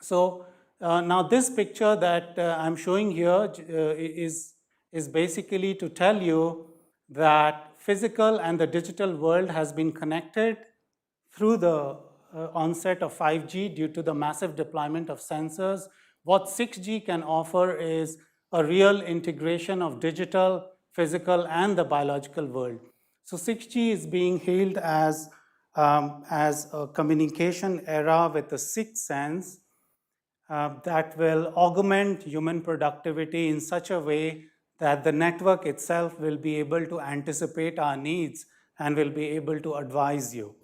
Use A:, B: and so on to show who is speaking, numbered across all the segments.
A: So now this picture that I'm showing here is basically to tell you that physical and the digital world has been connected through the onset of 5G due to the massive deployment of sensors. What 6G can offer is a real integration of digital, physical, and the biological world. So 6G is being hailed as a communication era with the sixth sense that will augment human productivity in such a way that the network itself will be able to anticipate our needs and will be able to advise you.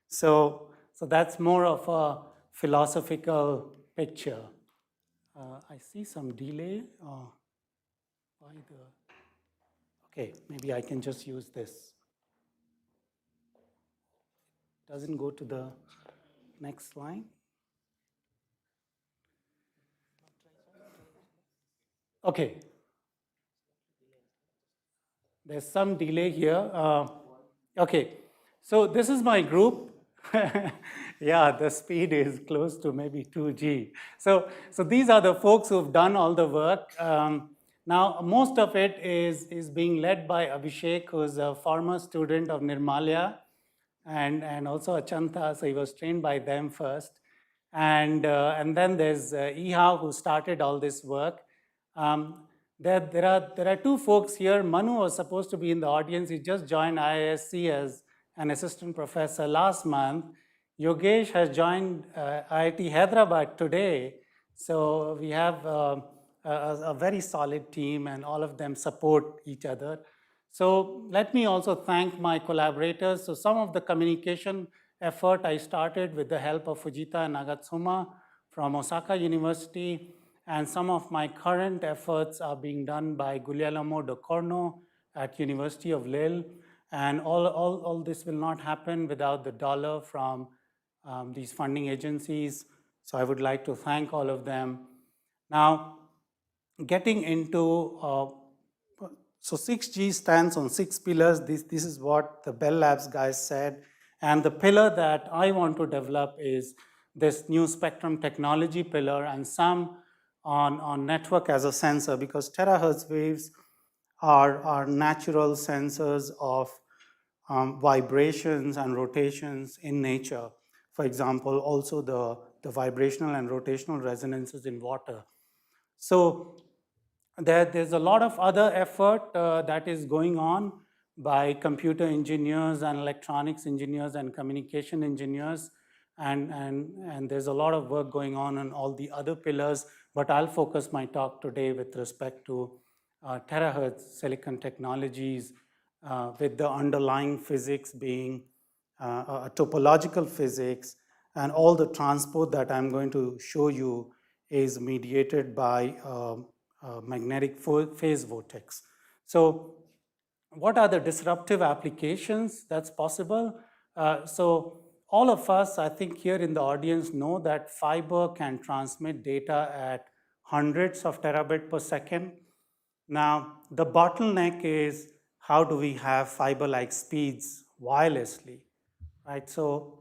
A: So that's more of a philosophical picture. I see some delay. Why the? Okay, maybe I can just use this. Doesn't go to the next line. Okay. There's some delay here. Okay, so this is my group. Yeah, the speed is close to maybe 2G. So these are the folks who've done all the work. Now, most of it is being led by Abhishek, who's a former student of Nirmalya, and also Achanta, so he was trained by them first. And then there's Ihao, who started all this work. There are two folks here. Manu was supposed to be in the audience. He just joined IISC as an assistant professor last month. Yogesh has joined IIT Hyderabad today. So we have a very solid team, and all of them support each other. So let me also thank my collaborators. So some of the communication effort I started with the help of Fujita Nagatsuma from Osaka University, and some of my current efforts are being done by Guglielmo de Corno at University of Lille. And all this will not happen without the dollar from these funding agencies. So I would like to thank all of them. Now, getting into, so 6G stands on 6 pillars. This is what the Bell Labs guys said. And the pillar that I want to develop is this new spectrum technology pillar, and some on network as a sensor, because terahertz waves are natural sensors of vibrations and rotations in nature. For example, also the vibrational and rotational resonances in water. So there's a lot of other effort that is going on by computer engineers and electronics engineers and communication engineers. And there's a lot of work going on all the other pillars, but I'll focus my talk today with respect to terahertz silicon technologies, with the underlying physics being a topological physics, and all the transport that I'm going to show you is mediated by magnetic phase vortex. So what are the disruptive applications that's possible? So all of us, I think here in the audience, know that fiber can transmit data at hundreds of terabit per second. Now, the bottleneck is how do we have fiber-like speeds wirelessly, right? So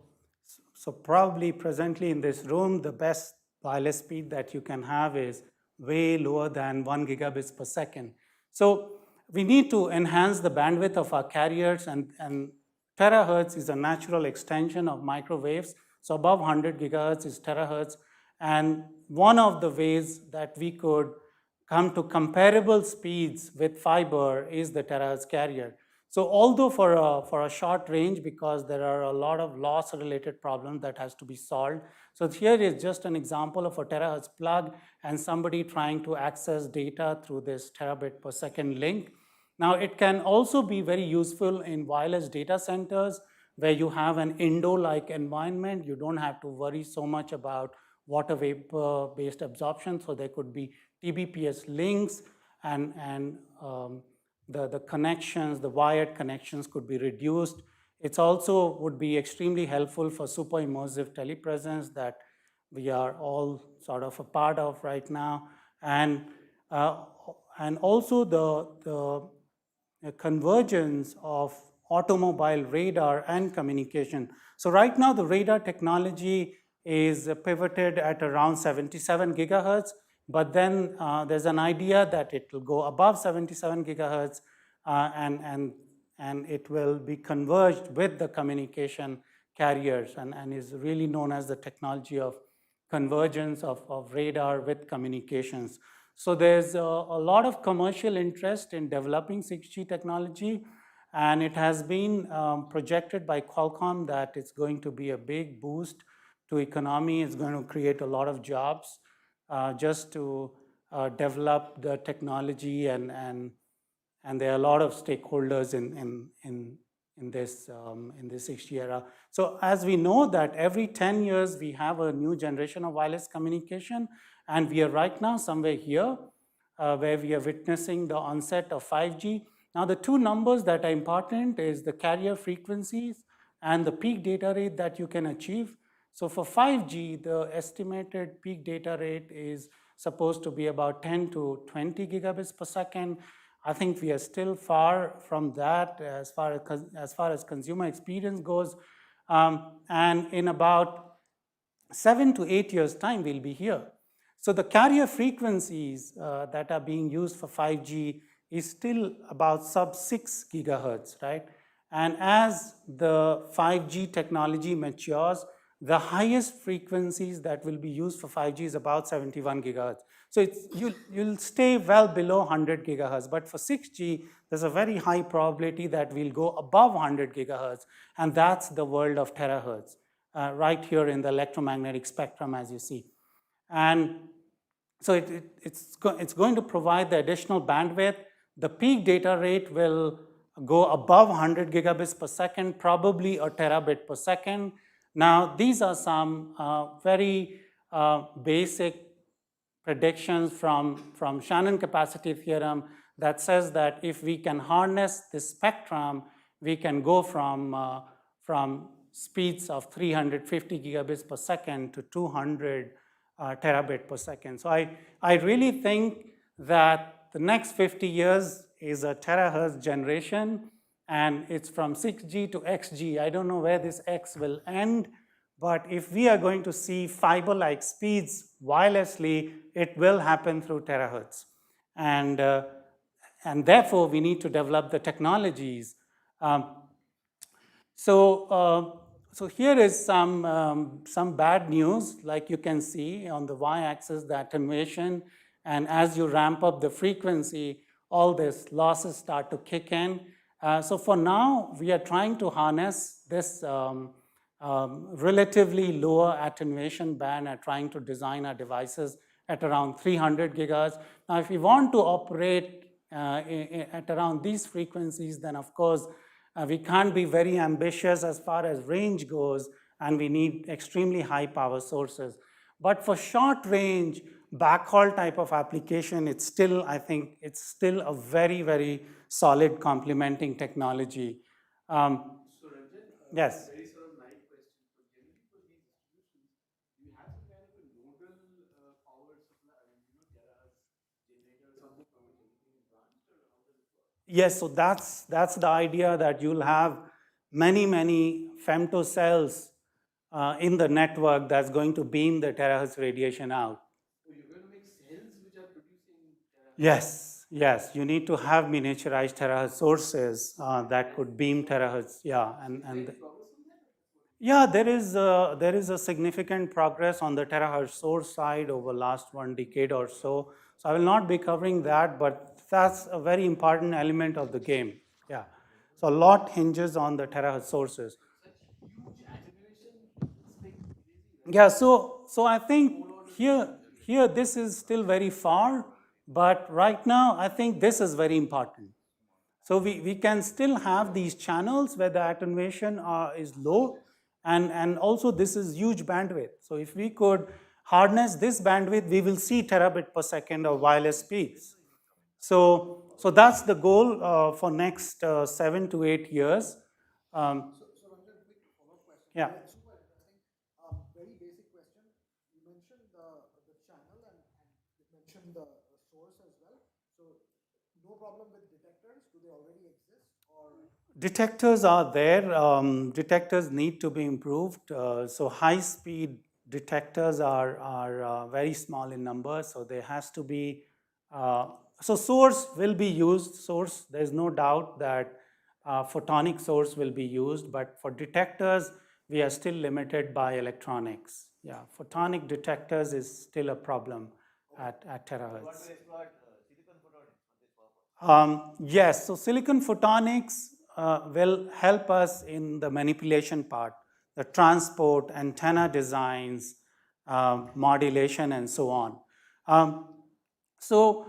A: probably presently in this room, the best wireless speed that you can have is way lower than 1 gigabits per second. So we need to enhance the bandwidth of our carriers, and terahertz is a natural extension of microwaves. So above 100 gigahertz is terahertz. And one of the ways that we could come to comparable speeds with fiber is the terahertz carrier. So although for a short range, because there are a lot of loss-related problems that has to be solved. So here is just an example of a terahertz plug and somebody trying to access data through this terabit per second link. Now, it can also be very useful in wireless data centers where you have an indoor-like environment. You don't have to worry so much about water vapor-based absorption. So there could be TBPS links, and the connections, the wired connections could be reduced. It also would be extremely helpful for super immersive telepresence that we are all sort of a part of right now. And also the convergence of automobile radar and communication. So right now the radar technology is pivoted at around 77 gigahertz, but then there's an idea that it will go above 77 gigahertz and it will be converged with the communication carriers and is really known as the technology of convergence of radar with communications. So there's a lot of commercial interest in developing 6G technology, and it has been projected by Qualcomm that it's going to be a big boost to economy. It's going to create a lot of jobs just to develop the technology, and there are a lot of stakeholders in this 6G era. So as we know that every 10 years we have a new generation of wireless communication, and we are right now somewhere here where we are witnessing the onset of 5G. Now the two numbers that are important is the carrier frequencies and the peak data rate that you can achieve. So for 5G, the estimated peak data rate is supposed to be about 10 to 20 gigabits per second. I think we are still far from that as far as consumer experience goes. And in about 7 to 8 years' time, we'll be here. So the carrier frequencies that are being used for 5G is still about sub 6 gigahertz, right? And as the 5G technology matures, the highest frequencies that will be used for 5G is about 71 gigahertz. So you'll stay well below 100 gigahertz, but for 6G, there's a very high probability that we'll go above 100 gigahertz, and that's the world of terahertz, right here in the electromagnetic spectrum, as you see. And so it's going to provide the additional bandwidth. The peak data rate will go above 100 gigabits per second, probably a terabit per second. Now, these are some very basic predictions from Shannon capacity theorem that says that if we can harness this spectrum, we can go from speeds of 350 gigabits per second to 200 terabit per second. So I really think that the next 50 years is a terahertz generation, and it's from 6G to XG. I don't know where this X will end, but if we are going to see fiber-like speeds wirelessly, it will happen through terahertz. And therefore, we need to develop the technologies. So here is some bad news. Like you can see on the y-axis, the attenuation, and as you ramp up the frequency, all these losses start to kick in. So for now, we are trying to harness this relatively lower attenuation band and trying to design our devices at around 300 gigahertz. Now, if we want to operate at around these frequencies, then of course, we can't be very ambitious as far as range goes, and we need extremely high power sources. But for short range, backhaul type of application, it's still, I think, it's still a very, very solid complementing technology.
B: So Ranjan,
A: yes.
B: very sort of light question. So generally for these distributions, do you have some kind of a nodal power supply, terahertz generator or something from which anything is branched, or how does it work?
A: Yes, so that's the idea, that you'll have many femtocells in the network that's going to beam the terahertz radiation out.
B: So you're going to make cells which are producing terahertz?
A: Yes, you need to have miniaturized terahertz sources that could beam terahertz, yeah. Yeah, there is a significant progress on the terahertz source side over last 1 decade or so. So I will not be covering that, but that's a very important element of the game. Yeah. So a lot hinges on the terahertz sources.
B: Such huge attenuation, it's like crazy, right?
A: Yeah, so I think here this is still very far, but right now I think this is very important. So we can still have these channels where the attenuation is low, and also this is huge bandwidth. So if we could harness this bandwidth, we will see terabit per second of wireless speeds. So that's the goal for next 7 to 8 years.
C: So Ranjan, quick follow-up question.
A: Yeah.
C: Super. I think very basic question. You mentioned the channel and you mentioned the source as well. So no problem with detectors. Do they already exist, or?
A: Detectors are there. Detectors need to be improved. So high-speed detectors are very small in number, so there has to be, so source will be used, source, there's no doubt that photonic source will be used, but for detectors, we are still limited by electronics. Yeah, photonic detectors is still a problem at terahertz.
B: You want to exploit silicon photonics for this purpose?
A: Yes, so silicon photonics will help us in the manipulation part, the transport, antenna designs, modulation, and so on. So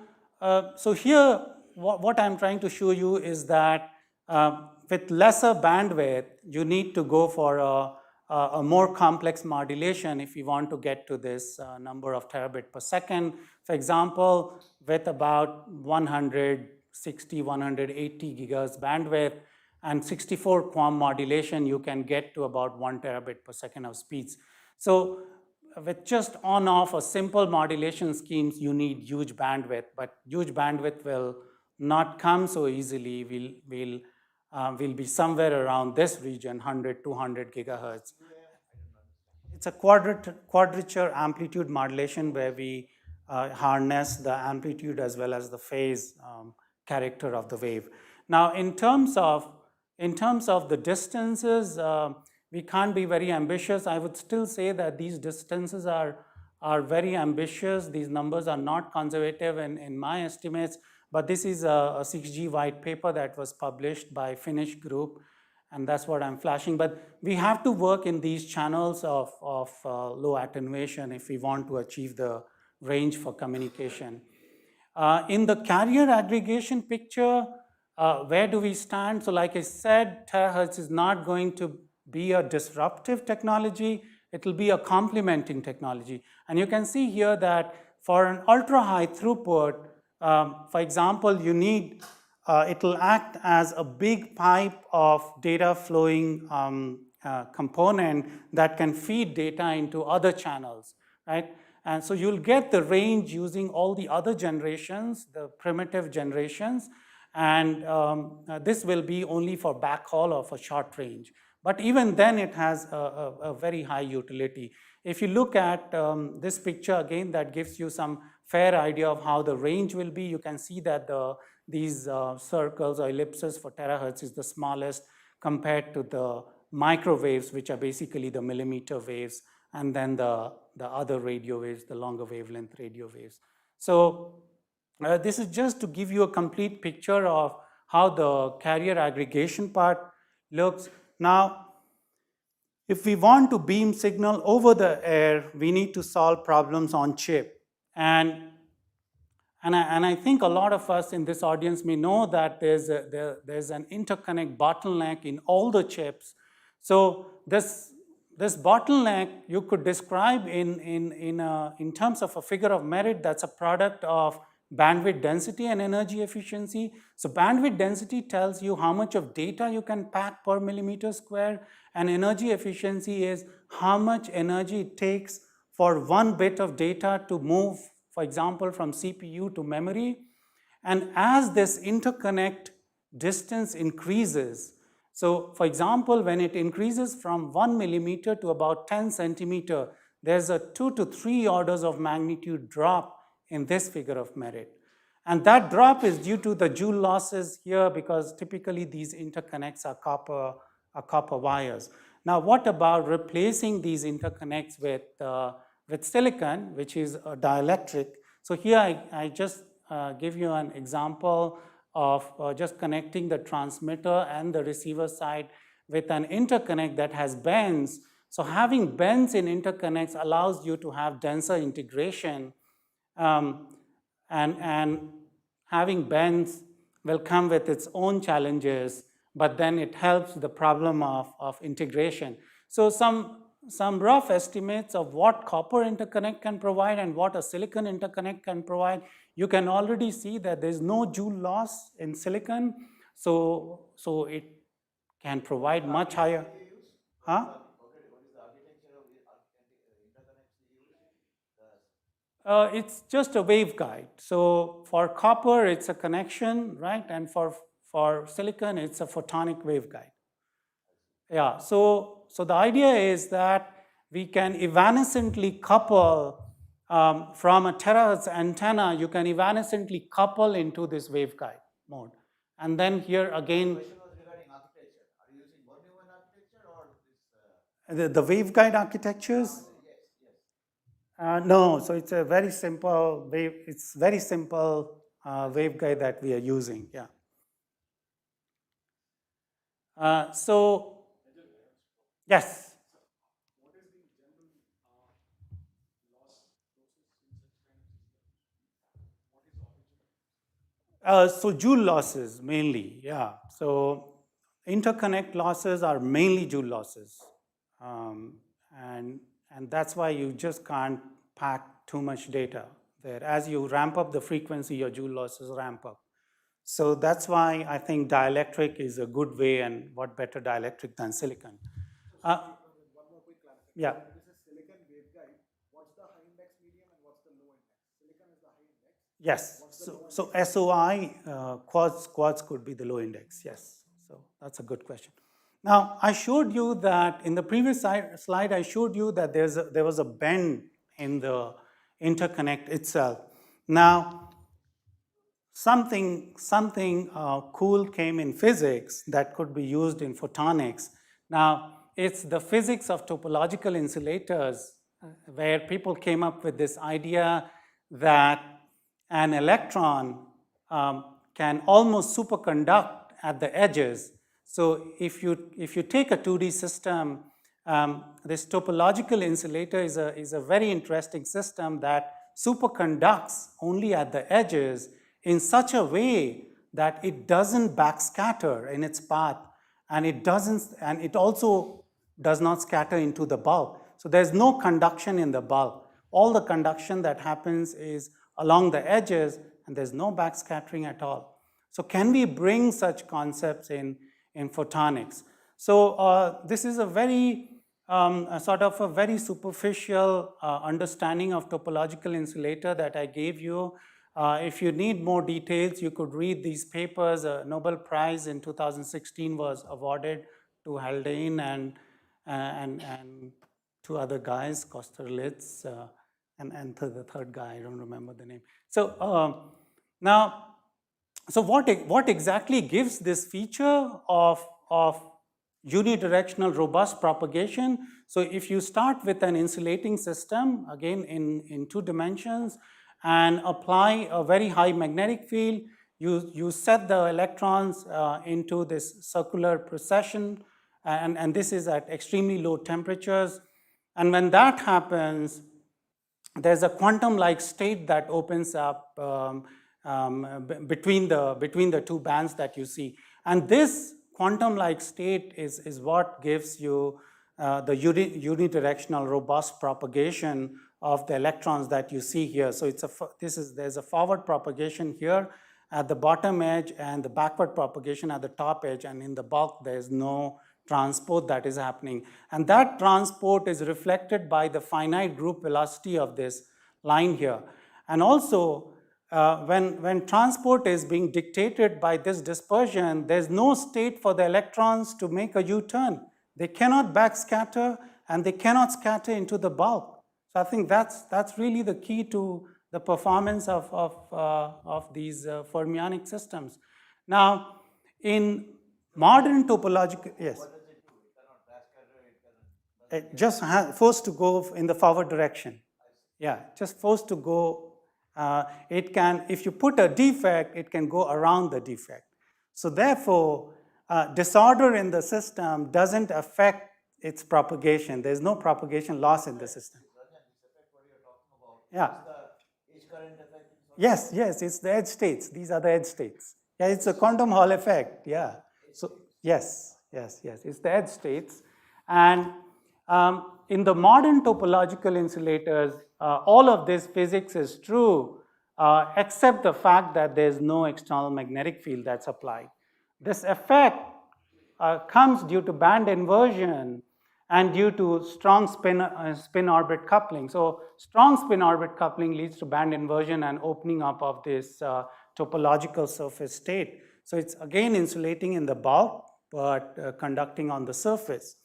A: here, what I'm trying to show you is that with lesser bandwidth, you need to go for a more complex modulation if you want to get to this number of terabit per second. For example, with about 160, 180 gigahertz bandwidth and 64 QAM modulation, you can get to about 1 terabit per second of speeds. So with just on-off or simple modulation schemes, you need huge bandwidth, but huge bandwidth will not come so easily. We'll be somewhere around this region, 100, 200 gigahertz. It's a quadrature amplitude modulation where we harness the amplitude as well as the phase character of the wave. Now, in terms of the distances, we can't be very ambitious. I would still say that these distances are very ambitious. These numbers are not conservative in my estimates, but this is a 6G white paper that was published by Finnish group, and that's what I'm flashing. But we have to work in these channels of low attenuation if we want to achieve the range for communication. In the carrier aggregation picture, where do we stand? So like I said, terahertz is not going to be a disruptive technology. It will be a complementing technology. And you can see here that for an ultra-high throughput, for example, you need, it will act as a big pipe of data flowing component that can feed data into other channels, right? And so you'll get the range using all the other generations, the primitive generations, and this will be only for backhaul or for short range. But even then, it has a very high utility. If you look at this picture again, that gives you some fair idea of how the range will be. You can see that these circles or ellipses for terahertz is the smallest compared to the microwaves, which are basically the millimeter waves, and then the other radio waves, the longer wavelength radio waves. So this is just to give you a complete picture of how the carrier aggregation part looks. Now, if we want to beam signal over the air, we need to solve problems on chip. And I think a lot of us in this audience may know that there's an interconnect bottleneck in all the chips. So this bottleneck you could describe in terms of a figure of merit. That's a product of bandwidth density and energy efficiency. So bandwidth density tells you how much of data you can pack per millimeter square, and energy efficiency is how much energy it takes for 1 bit of data to move, for example, from CPU to memory. And as this interconnect distance increases, so for example, when it increases from 1 millimeter to about 10 centimeter, there's a 2 to 3 orders of magnitude drop in this figure of merit. And that drop is due to the joule losses here, because typically these interconnects are copper wires. Now, what about replacing these interconnects with silicon, which is a dielectric? So here I just give you an example of just connecting the transmitter and the receiver side with an interconnect that has bends. So having bends in interconnects allows you to have denser integration, and having bends will come with its own challenges, but then it helps the problem of integration. So some rough estimates of what copper interconnect can provide and what a silicon interconnect can provide. You can already see that there's no joule loss in silicon, so it can provide much higher. Huh?
B: What is the architecture of the interconnects you use?
A: It's just a waveguide. So for copper, it's a connection, right? And for silicon, it's a photonic waveguide. Yeah, so the idea is that we can evanescently couple from a terahertz antenna, you can evanescently couple into this waveguide mode. And then here again,
D: The question was regarding architecture. Are you using one-to-one architecture or this?
A: the waveguide architectures?
D: Yes.
A: No, so it's a very simple wave. It's very simple waveguide that we are using. Yeah. So yes.
B: What is the general loss process in such kind of systems? What is the origin?
A: So Joule losses mainly. Yeah. So interconnect losses are mainly Joule losses, and that's why you just can't pack too much data there. As you ramp up the frequency, your Joule losses ramp up. So that's why I think dielectric is a good way, and what better dielectric than silicon.
C: One more quick clarification.
A: Yeah.
C: When this is silicon waveguide, what's the high index medium and what's the low index? Silicon is the high index.
A: Yes. So SOI quartz could be the low index. Yes. So that's a good question. Now I showed you that in the previous slide. I showed you that there was a bend in the interconnect itself. Now something cool came in physics that could be used in photonics. Now it's the physics of topological insulators, where people came up with this idea that an electron can almost superconduct at the edges. So if you take a 2D system, this topological insulator is a very interesting system that superconducts only at the edges in such a way that it doesn't backscatter in its path, and it also does not scatter into the bulk. So there's no conduction in the bulk. All the conduction that happens is along the edges, and there's no backscattering at all. So can we bring such concepts in photonics? So this is a very sort of a very superficial understanding of topological insulator that I gave you. If you need more details, you could read these papers. A Nobel Prize in 2016 was awarded to Haldane and two other guys, Kosterlitz, and the third guy, I don't remember the name. So now, so what exactly gives this feature of unidirectional robust propagation? So if you start with an insulating system, again in 2 dimensions, and apply a very high magnetic field, you set the electrons into this circular precession, and this is at extremely low temperatures. And when that happens, there's a quantum-like state that opens up between the 2 bands that you see. And this quantum-like state is what gives you the unidirectional robust propagation of the electrons that you see here. So there's a forward propagation here at the bottom edge and the backward propagation at the top edge, and in the bulk there's no transport that is happening. And that transport is reflected by the finite group velocity of this line here. And also, when transport is being dictated by this dispersion, there's no state for the electrons to make a U-turn. They cannot backscatter, and they cannot scatter into the bulk. So I think that's really the key to the performance of these fermionic systems. Now, in modern topological, yes.
D: What does it do? It cannot backscatter, it cannot.
A: It just forced to go in the forward direction. Yeah, just forced to go. It can, if you put a defect, it can go around the defect. So therefore, disorder in the system doesn't affect its propagation. There's no propagation loss in the system.
D: Ranjan, this effect what you're talking about,
A: Yeah.
D: is the edge current effect?
A: Yes, it's the edge states. These are the edge states. Yeah, it's a quantum Hall effect. Yeah. So yes, it's the edge states. And in the modern topological insulators, all of this physics is true, except the fact that there's no external magnetic field that's applied. This effect comes due to band inversion and due to strong spin-orbit coupling. So strong spin-orbit coupling leads to band inversion and opening up of this topological surface state. So it's again insulating in the bulk, but conducting on the surface.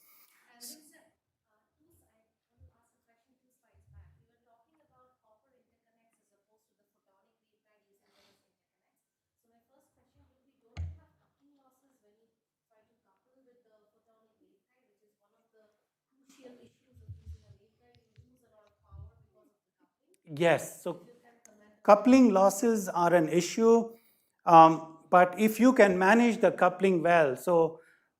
A: Yes, so coupling losses are an issue, but if you can manage the coupling well, so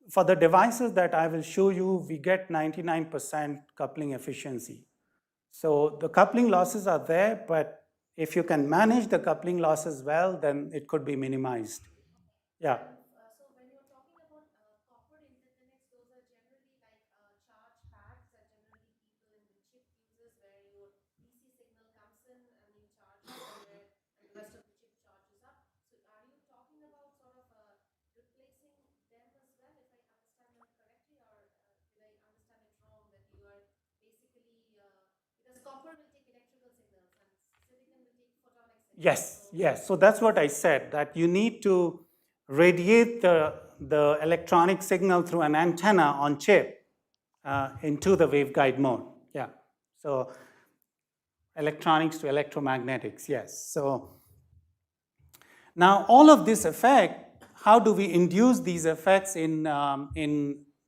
A: for the devices that I will show you, we get 99% coupling efficiency. So the coupling losses are there, but if you can manage the coupling losses well, then it could be minimized. Yeah.
E: So when you're talking about copper interconnects, those are generally like charge pads that generally people in the chip uses, where your DC signal comes in and you charge it, and the rest of the chip charges up. So are you talking about sort of replacing them as well, if I understand that correctly, or did I understand it wrong, that you are basically, because copper will take electrical signals and silicon will take photonic signals.
A: Yes, yes. So that's what I said, that you need to radiate the electronic signal through an antenna on chip into the waveguide mode. Yeah. So electronics to electromagnetics, yes. So now all of this effect, how do we induce these effects in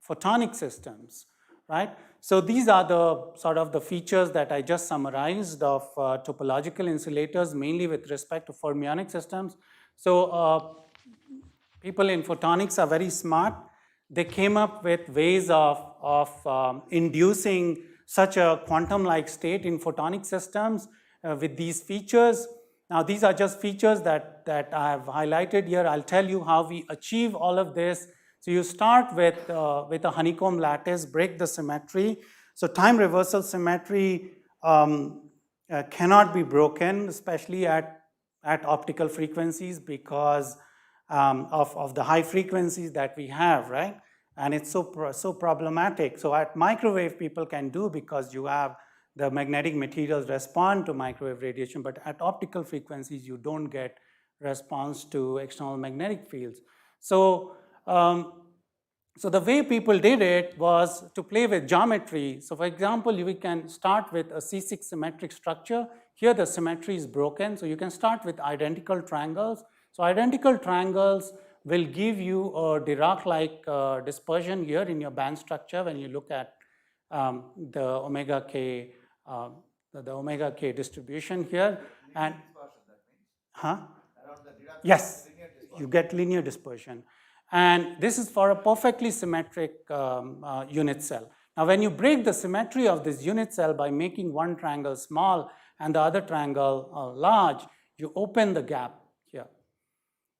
A: photonic systems, right? So these are the sort of the features that I just summarized of topological insulators, mainly with respect to fermionic systems. So people in photonics are very smart. They came up with ways of inducing such a quantum-like state in photonic systems with these features. Now, these are just features that I have highlighted here. I'll tell you how we achieve all of this. So you start with a honeycomb lattice, break the symmetry. So time reversal symmetry cannot be broken, especially at optical frequencies, because of the high frequencies that we have, right? And it's so problematic. So at microwave, people can do, because you have the magnetic materials respond to microwave radiation, but at optical frequencies, you don't get response to external magnetic fields. So, so the way people did it was to play with geometry. So for example, we can start with a C6 symmetric structure. Here the symmetry is broken, so you can start with identical triangles. So identical triangles will give you a Dirac-like dispersion here in your band structure when you look at the omega k, the omega k distribution here. And
D: Dispersion, that means
A: huh?
D: around the Dirac
A: Yes,
D: linear dispersion.
A: you get linear dispersion. And this is for a perfectly symmetric unit cell. Now, when you break the symmetry of this unit cell by making one triangle small and the other triangle large, you open the gap here.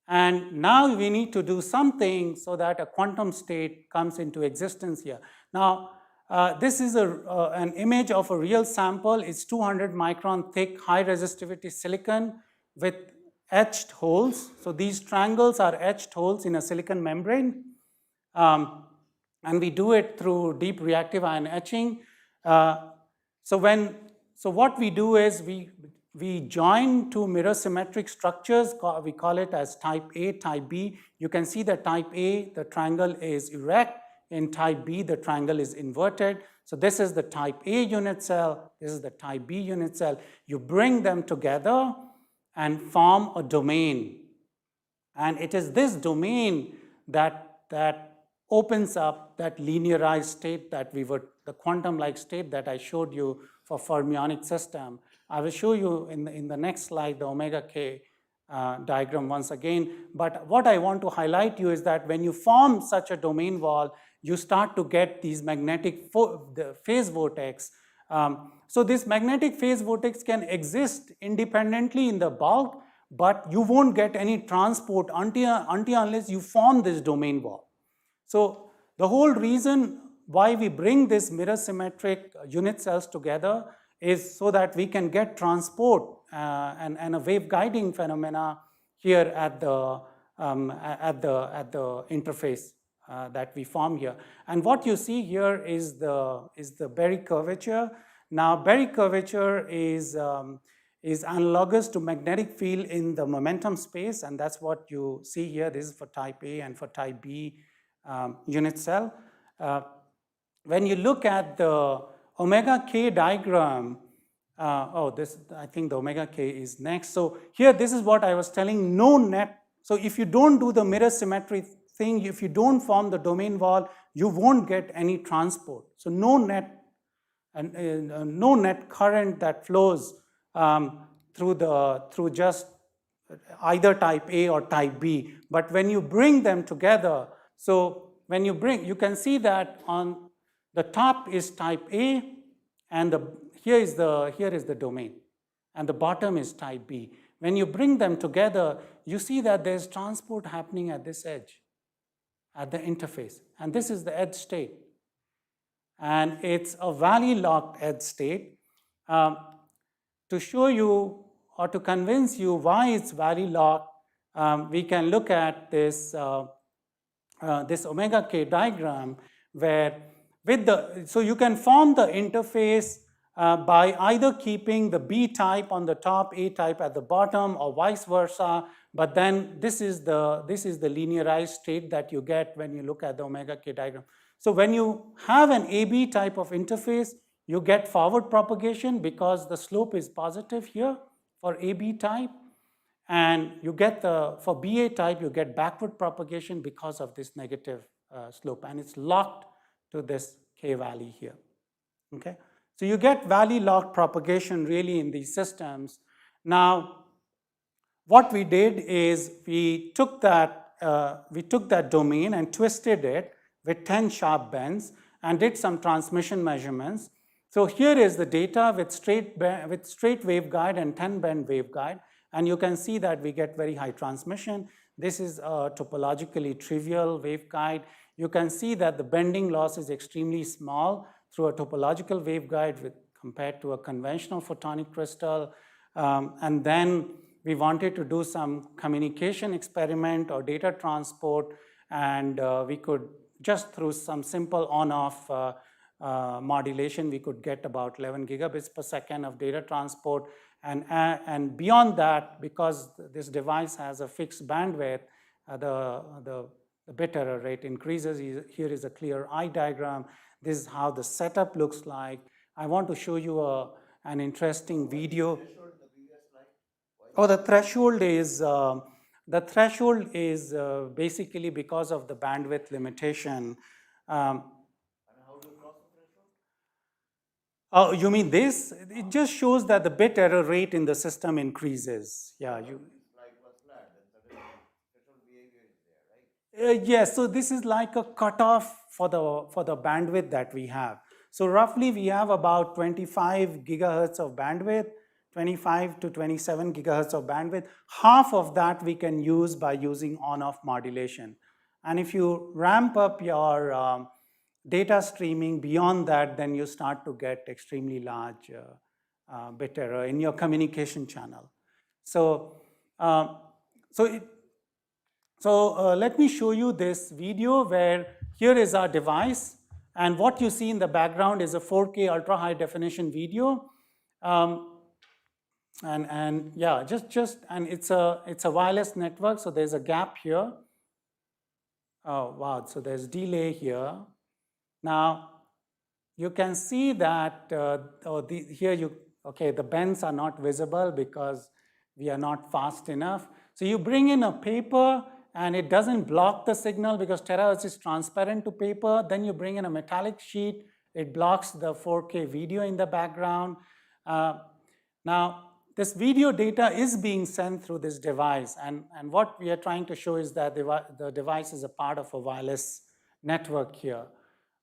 A: And now we need to do something so that a quantum state comes into existence here. Now, this is an image of a real sample. It's 200 micron thick, high resistivity silicon with etched holes. So these triangles are etched holes in a silicon membrane. And we do it through deep reactive ion etching. So what we do is we join two mirror symmetric structures. We call it as type A, type B. You can see that type A, the triangle is erect. In type B, the triangle is inverted. So this is the type A unit cell. This is the type B unit cell. You bring them together and form a domain. And it is this domain that opens up that linearized state that the quantum-like state that I showed you for fermionic system. I will show you in the next slide the omega k diagram once again. But what I want to highlight you is that when you form such a domain wall, you start to get these magnetic phase vortex. So this magnetic phase vortex can exist independently in the bulk, but you won't get any transport until unless you form this domain wall. So the whole reason why we bring this mirror symmetric unit cells together is so that we can get transport and a wave guiding phenomena here at the interface that we form here. And what you see here is the Berry curvature. Now, Berry curvature is analogous to magnetic field in the momentum space, and that's what you see here. This is for type A and for type B unit cell. When you look at the omega k diagram, I think the omega k is next. So here, this is what I was telling, no net. So if you don't do the mirror symmetry thing, if you don't form the domain wall, you won't get any transport. So no net current that flows through just either type A or type B. But when you bring them together, so when you can see that on the top is type A, and here is the domain, and the bottom is type B. When you bring them together, you see that there's transport happening at this edge, at the interface, and this is the edge state. And it's a valley-locked edge state. To show you or to convince you why it's valley-locked, we can look at this omega k diagram where so you can form the interface by either keeping the B type on the top, A type at the bottom, or vice versa. But then this is the linearized state that you get when you look at the omega k diagram. So when you have an AB type of interface, you get forward propagation because the slope is positive here for AB type. And you get for BA type, you get backward propagation because of this negative slope. And it's locked to this K valley here. Okay? So you get valley locked propagation really in these systems. Now, what we did is we took that domain and twisted it with 10 sharp bends and did some transmission measurements. So here is the data with straight waveguide and 10 bend waveguide, and you can see that we get very high transmission. This is a topologically trivial waveguide. You can see that the bending loss is extremely small through a topological waveguide compared to a conventional photonic crystal. And then we wanted to do some communication experiment or data transport, and we could just through some simple on-off modulation, we could get about 11 gigabits per second of data transport. And beyond that, because this device has a fixed bandwidth, the bit error rate increases. Here is a clear eye diagram. This is how the setup looks like. I want to show you an interesting video. Oh, the threshold is basically because of the bandwidth limitation.
D: And how do you cross the threshold?
A: Oh, you mean this? It just shows that the bit error rate in the system increases. Yeah,
D: This slide was flat, and suddenly threshold behavior is there, right?
A: yes, so this is like a cutoff for the bandwidth that we have. So roughly we have about 25 gigahertz of bandwidth, 25 to 27 gigahertz of bandwidth. Half of that we can use by using on-off modulation. And if you ramp up your data streaming beyond that, then you start to get extremely large bit error in your communication channel. So, let me show you this video where here is our device, and what you see in the background is a 4K ultra high definition video. And yeah, and it's a wireless network, so there's a gap here. Oh wow, so there's delay here. Now you can see that the bends are not visible because we are not fast enough. So you bring in a paper and it doesn't block the signal because THz is transparent to paper. Then you bring in a metallic sheet, it blocks the 4K video in the background. Now, this video data is being sent through this device, and what we are trying to show is that the device is a part of a wireless network here.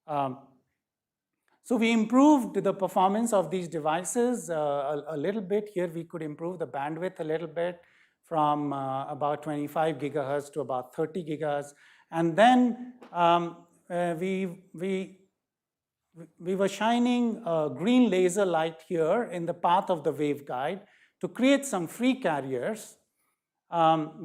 A: So we improved the performance of these devices a little bit. Here we could improve the bandwidth a little bit from about 25 gigahertz to about 30 gigahertz. And then we were shining a green laser light here in the path of the waveguide to create some free carriers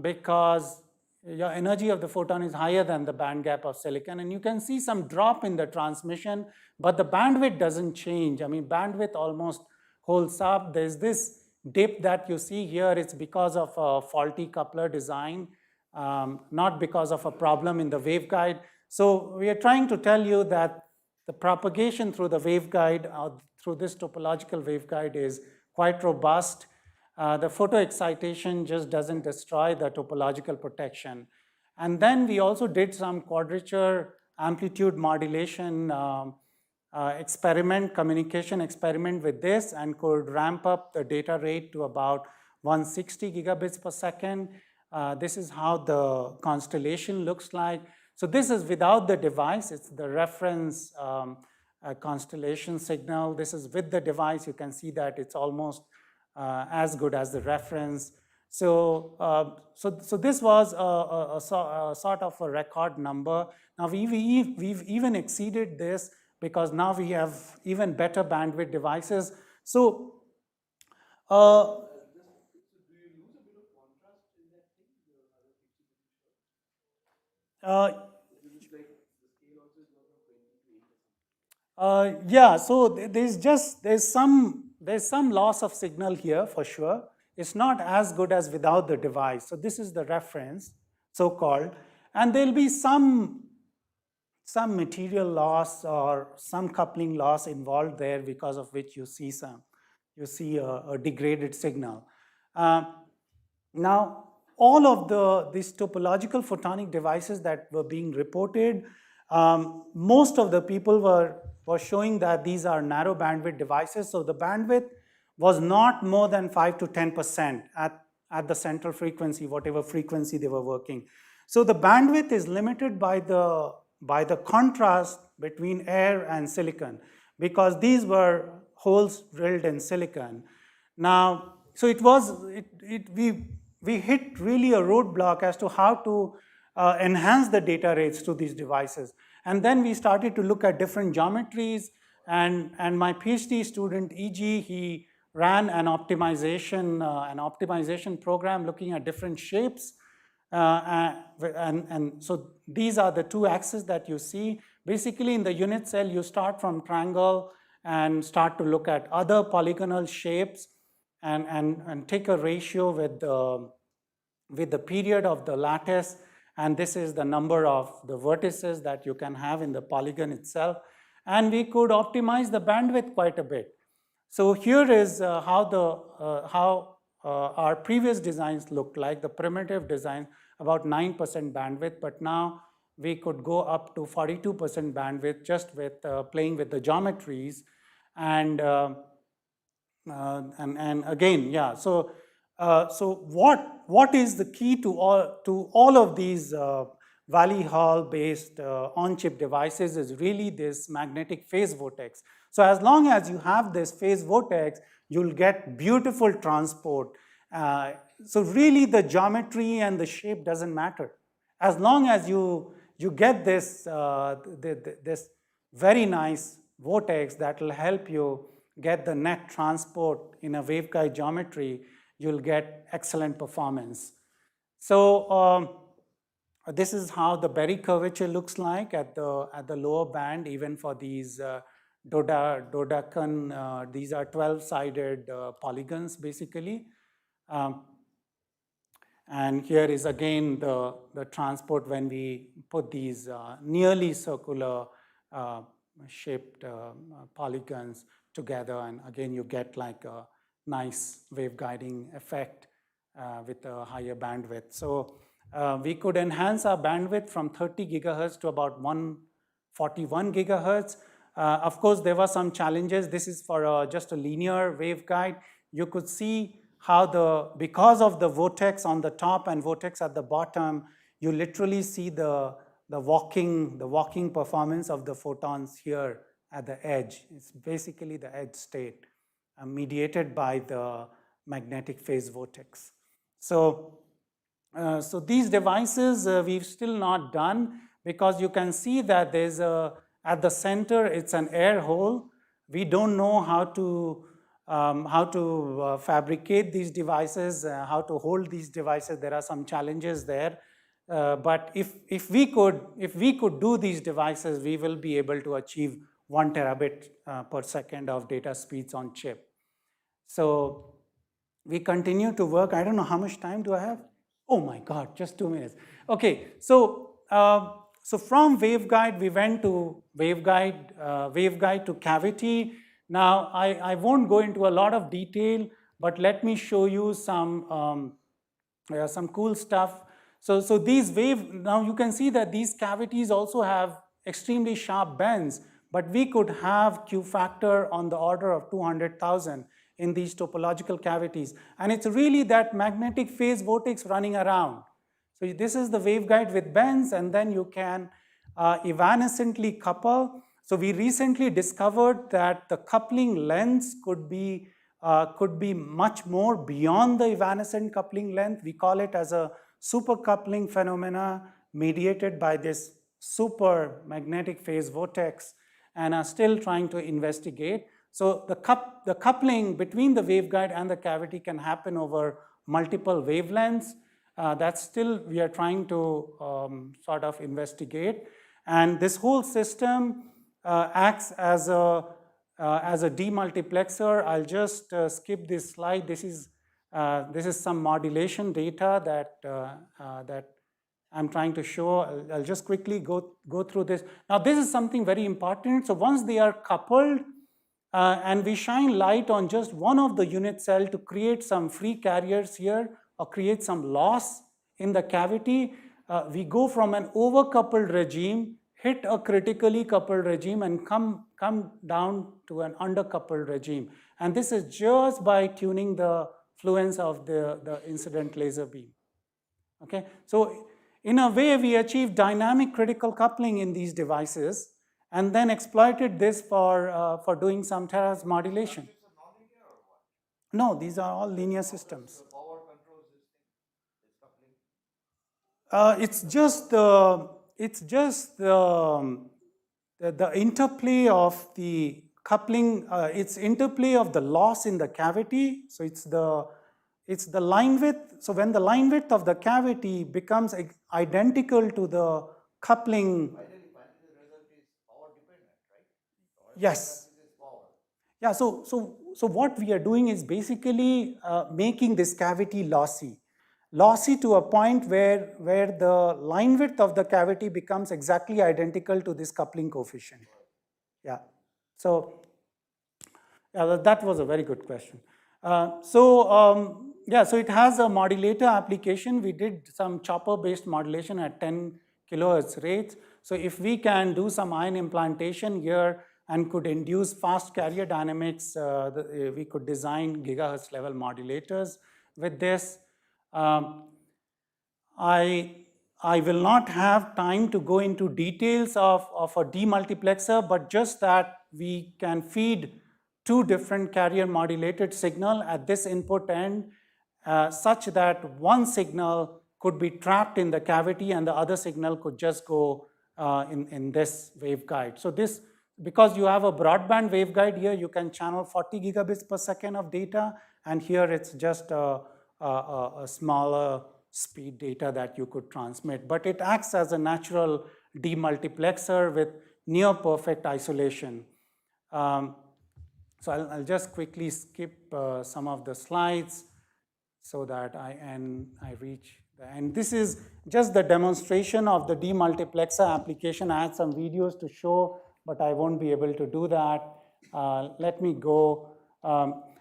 A: because your energy of the photon is higher than the band gap of silicon, and you can see some drop in the transmission, but the bandwidth doesn't change. I mean, bandwidth almost holds up. There's this dip that you see here. It's because of a faulty coupler design, not because of a problem in the waveguide. So we are trying to tell you that the propagation through the waveguide, through this topological waveguide, is quite robust. The photo excitation just doesn't destroy the topological protection. And then we also did some quadrature amplitude modulation communication experiment with this, and could ramp up the data rate to about 160 gigabits per second. This is how the constellation looks like. So this is without the device. It's the reference constellation signal. This is with the device. You can see that it's almost as good as the reference. So this was a sort of a record number. Now we've even exceeded this, because now we have even better bandwidth devices. So yeah, so there's some loss of signal here for sure. It's not as good as without the device. So this is the reference, so-called, and there'll be some material loss or some coupling loss involved there, because of which you see a degraded signal. Now, all of these topological photonic devices that were being reported, most of the people were showing that these are narrow bandwidth devices. So the bandwidth was not more than 5 to 10% at the central frequency, whatever frequency they were working. So the bandwidth is limited by the contrast between air and silicon, because these were holes drilled in silicon. Now, so we hit really a roadblock as to how to enhance the data rates to these devices. And then we started to look at different geometries, and my PhD student, E.G., he ran an optimization program looking at different shapes. And so these are the two axes that you see. Basically, in the unit cell, you start from triangle and start to look at other polygonal shapes, and take a ratio with the period of the lattice, and this is the number of the vertices that you can have in the polygon itself. And we could optimize the bandwidth quite a bit. So here is how our previous designs looked like, the primitive design, about 9% bandwidth, but now we could go up to 42% bandwidth just with playing with the geometries. And again, yeah, so what is the key to all of these Valley Hall based on-chip devices is really this magnetic phase vortex. So as long as you have this phase vortex, you'll get beautiful transport. So really the geometry and the shape doesn't matter. As long as you get this, this very nice vortex that will help you get the net transport in a waveguide geometry, you'll get excellent performance. So this is how the Berry curvature looks like at the lower band, even for these dodecan. These are 12-sided polygons, basically. And here is again the transport when we put these nearly circular shaped polygons together, and again you get like a nice waveguiding effect with a higher bandwidth. So we could enhance our bandwidth from 30 gigahertz to about 141 gigahertz. Of course, there were some challenges. This is for just a linear waveguide. You could see how because of the vortex on the top and vortex at the bottom, you literally see the walking performance of the photons here at the edge. It's basically the edge state mediated by the magnetic phase vortex. So these devices we've still not done, because you can see that there's at the center it's an air hole. We don't know how to fabricate these devices, how to hold these devices. There are some challenges there. But if we could do these devices, we will be able to achieve 1 terabit per second of data speeds on chip. So we continue to work. I don't know how much time do I have? Oh my God, just 2 minutes. Okay, so from waveguide we went to waveguide to cavity. Now I won't go into a lot of detail, but let me show you some cool stuff. So these now you can see that these cavities also have extremely sharp bends, but we could have Q factor on the order of 200,000 in these topological cavities. And it's really that magnetic phase vortex running around. So this is the waveguide with bends, and then you can evanescently couple. So we recently discovered that the coupling lengths could be much more beyond the evanescent coupling length. We call it as a supercoupling phenomena mediated by this super magnetic phase vortex, and are still trying to investigate. So the coupling between the waveguide and the cavity can happen over multiple wavelengths. That's still we are trying to sort of investigate. And this whole system acts as a demultiplexer. I'll just skip this slide. This is some modulation data that I'm trying to show. I'll just quickly go through this. Now, this is something very important. So once they are coupled, and we shine light on just one of the unit cell to create some free carriers here or create some loss in the cavity, we go from an overcoupled regime, hit a critically coupled regime, and come down to an undercoupled regime. And this is just by tuning the fluence of the incident laser beam. Okay, so in a way, we achieve dynamic critical coupling in these devices, and then exploited this for doing some THz modulation.
D: It's a non-linear or what?
A: No, these are all linear systems.
D: The power controls this thing, this coupling.
A: It's just the interplay of the coupling. It's interplay of the loss in the cavity. So it's the line width. So when the line width of the cavity becomes identical to the coupling.
D: Finally, the result is power dependent, right?
A: Yes.
D: This is power.
A: Yeah, so what we are doing is basically making this cavity lossy. Lossy to a point where the line width of the cavity becomes exactly identical to this coupling coefficient. Yeah, so yeah, that was a very good question. Yeah, so it has a modulator application. We did some chopper-based modulation at 10 kilohertz rates. So if we can do some ion implantation here and could induce fast carrier dynamics, we could design gigahertz level modulators with this. I will not have time to go into details of a demultiplexer, but just that we can feed two different carrier modulated signal at this input end, such that one signal could be trapped in the cavity and the other signal could just go in this waveguide. So this, because you have a broadband waveguide here, you can channel 40 gigabits per second of data, and here it's just a smaller speed data that you could transmit. But it acts as a natural demultiplexer with near perfect isolation. So I'll just quickly skip some of the slides so that I reach the end. This is just the demonstration of the demultiplexer application. I had some videos to show, but I won't be able to do that. Let me go.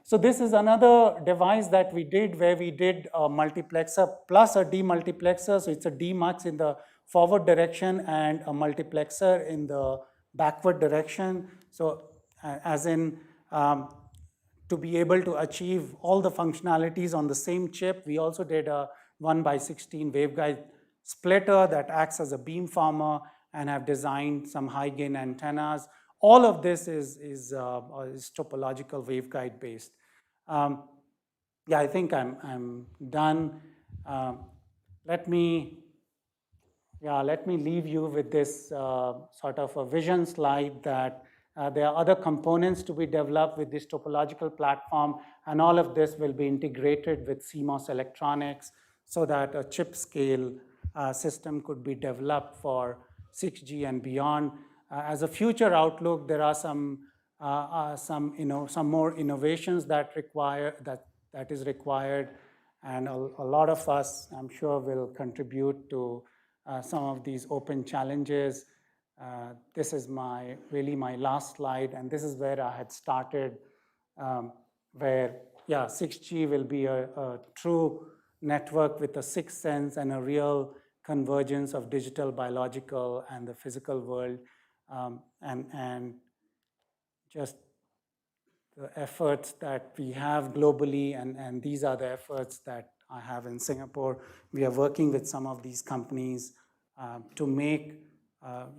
A: So this is another device that we did where we did a multiplexer plus a demultiplexer. So it's a demux in the forward direction and a multiplexer in the backward direction. So as in to be able to achieve all the functionalities on the same chip, we also did a 1/16 waveguide splitter that acts as a beamformer and have designed some high gain antennas. All of this is topological waveguide based. Yeah, I think I'm done. Let me leave you with this sort of a vision slide that there are other components to be developed with this topological platform, and all of this will be integrated with CMOS electronics so that a chip scale system could be developed for 6G and beyond. As a future outlook, there are some more innovations that is required, and a lot of us, I'm sure, will contribute to some of these open challenges. This is really my last slide, and this is where I had started, where 6G will be a true network with a sixth sense and a real convergence of digital, biological, and the physical world, and just the efforts that we have globally, and these are the efforts that I have in Singapore. We are working with some of these companies to make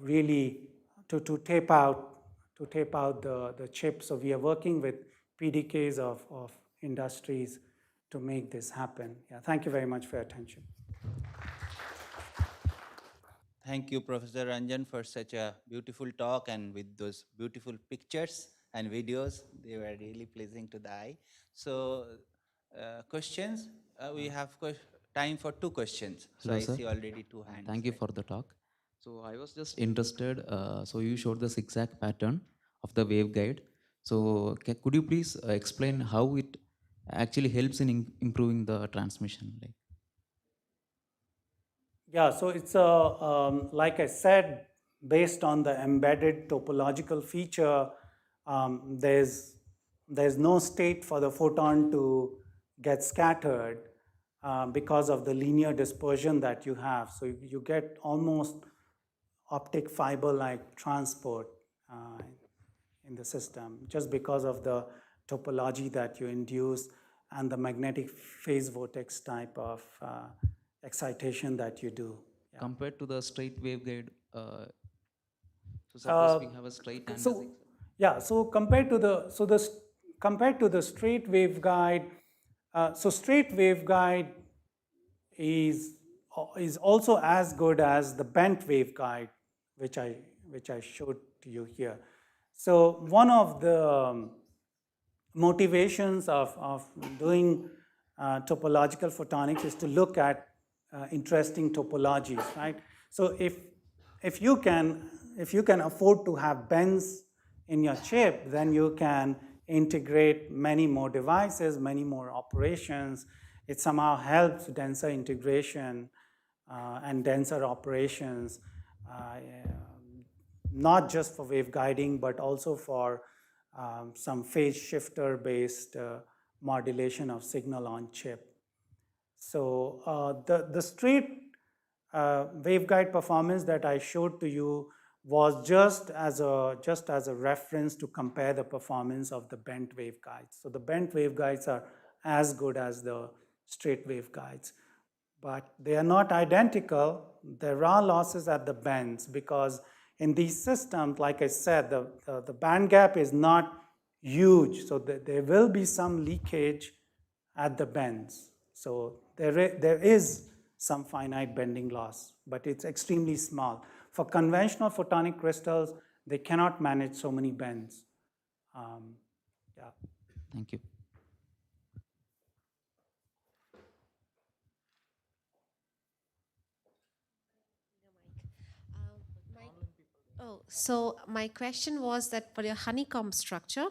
A: really to tape out the chips. So we are working with PDKs of industries to make this happen. Yeah, thank you very much for your attention.
F: Thank you, Professor Ranjan, for such a beautiful talk and with those beautiful pictures and videos. They were really pleasing to the eye. So, questions? We have time for 2 questions. So,
G: Hello,
F: I
G: sir.
F: see already 2 hands.
G: Thank you for the talk. So I was just interested, so you showed the zigzag pattern of the waveguide. So could you please explain how it actually helps in improving the transmission? Like,
A: Yeah, so it's like I said, based on the embedded topological feature, there's no state for the photon to get scattered because of the linear dispersion that you have. So you get almost optic fiber-like transport in the system just because of the topology that you induce and the magnetic phase vortex type of excitation that you do. Yeah.
G: compared to the straight waveguide, so suppose we have a straight and a zigzag.
A: Yeah, so compared to the straight waveguide, so straight waveguide is also as good as the bent waveguide, which I showed to you here. So one of the motivations of doing topological photonics is to look at interesting topologies, right? So if you can afford to have bends in your chip, then you can integrate many more devices, many more operations. It somehow helps denser integration and denser operations, not just for waveguiding, but also for some phase shifter based modulation of signal on chip. So the straight waveguide performance that I showed to you was just as a reference to compare the performance of the bent waveguides. So the bent waveguides are as good as the straight waveguides, but they are not identical. There are losses at the bends because in these systems, like I said, the band gap is not huge, so there will be some leakage at the bends. So there is some finite bending loss, but it's extremely small. For conventional photonic crystals, they cannot manage so many bends. Yeah.
G: Thank you.
E: So my question was that for your honeycomb structure,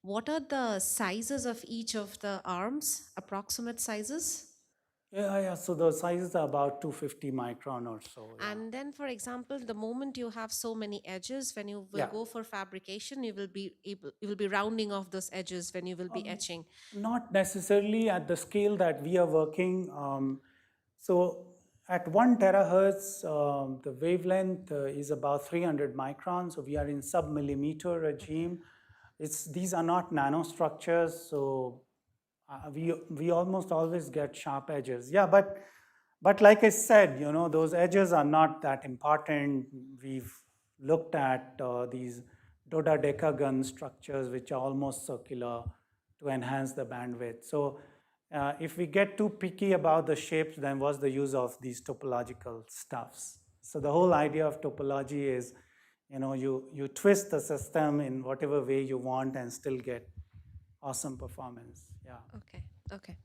E: what are the sizes of each of the arms, approximate sizes?
A: Yeah. So the sizes are about 250 micron or so. Yeah.
E: And then, for example, the moment you have so many edges, when you will
A: Yeah.
E: go for fabrication, you will be rounding off those edges when you will be etching.
A: Not necessarily at the scale that we are working. So at 1 terahertz, the wavelength is about 300 microns. So we are in sub-millimeter regime. These are not nanostructures, so we almost always get sharp edges. Yeah, but like I said, those edges are not that important. We've looked at these dodecagon structures, which are almost circular, to enhance the bandwidth. So if we get too picky about the shapes, then what's the use of these topological stuffs? So the whole idea of topology is, you twist the system in whatever way you want and still get awesome performance. Yeah.
E: Okay. Okay.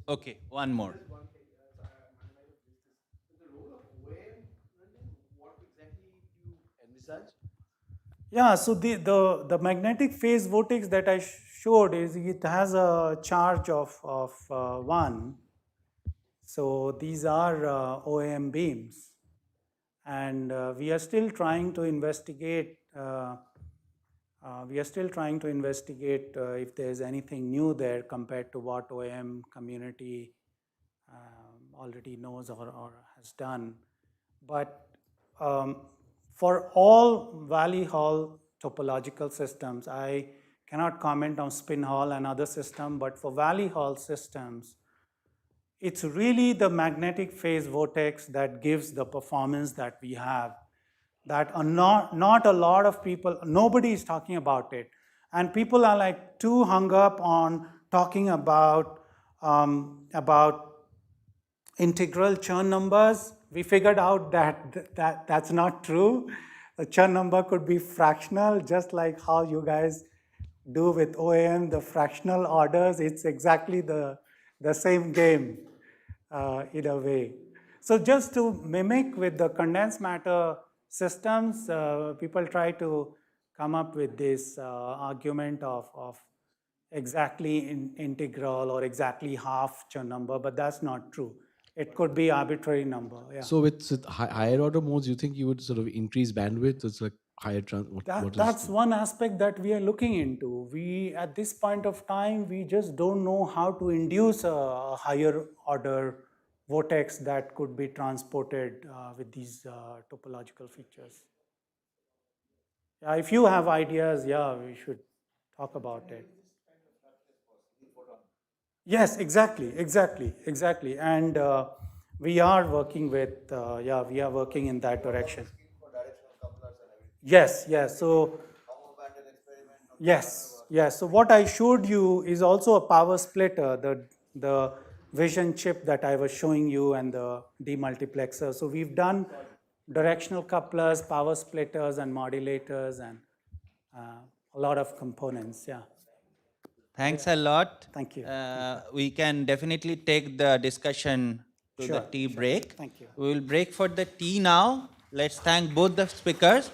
F: Okay, one more.
B: Just one thing. I might have missed this. The role of OAM, Ranjan, what exactly do you envisage?
A: Yeah, so the magnetic phase vortex that I showed is it has a charge of 1. So these are OAM beams. And we are still trying to investigate if there's anything new there compared to what OAM community already knows or has done. But for all Valley Hall topological systems, I cannot comment on spin Hall and other systems, but for Valley Hall systems, it's really the magnetic phase vortex that gives the performance that we have. That are not a lot of people, nobody is talking about it. And people are like too hung up on talking about integral Chern numbers. We figured out that's not true. The Chern number could be fractional, just like how you guys do with OAM, the fractional orders. It's exactly the same game in a way. So just to mimic with the condensed matter systems, people try to come up with this argument of exactly integral or exactly half Chern number, but that's not true. It could be arbitrary number. Yeah.
B: So with higher order modes, you think you would sort of increase bandwidth? It's like higher
A: That's one aspect that we are looking into. We, at this point of time, we just don't know how to induce a higher order vortex that could be transported with these topological features. Yeah, if you have ideas, yeah, we should talk about it. Yes, exactly. And we are working with, we are working in that direction. Yes. So, yes. So what I showed you is also a power splitter, the vision chip that I was showing you and the demultiplexer. So we've done directional couplers, power splitters, and modulators, and a lot of components. Yeah.
F: Thanks a lot.
A: Thank you.
F: We can definitely take the discussion to the tea break.
A: Thank you.
F: We will break for the tea now. Let's thank both the speakers.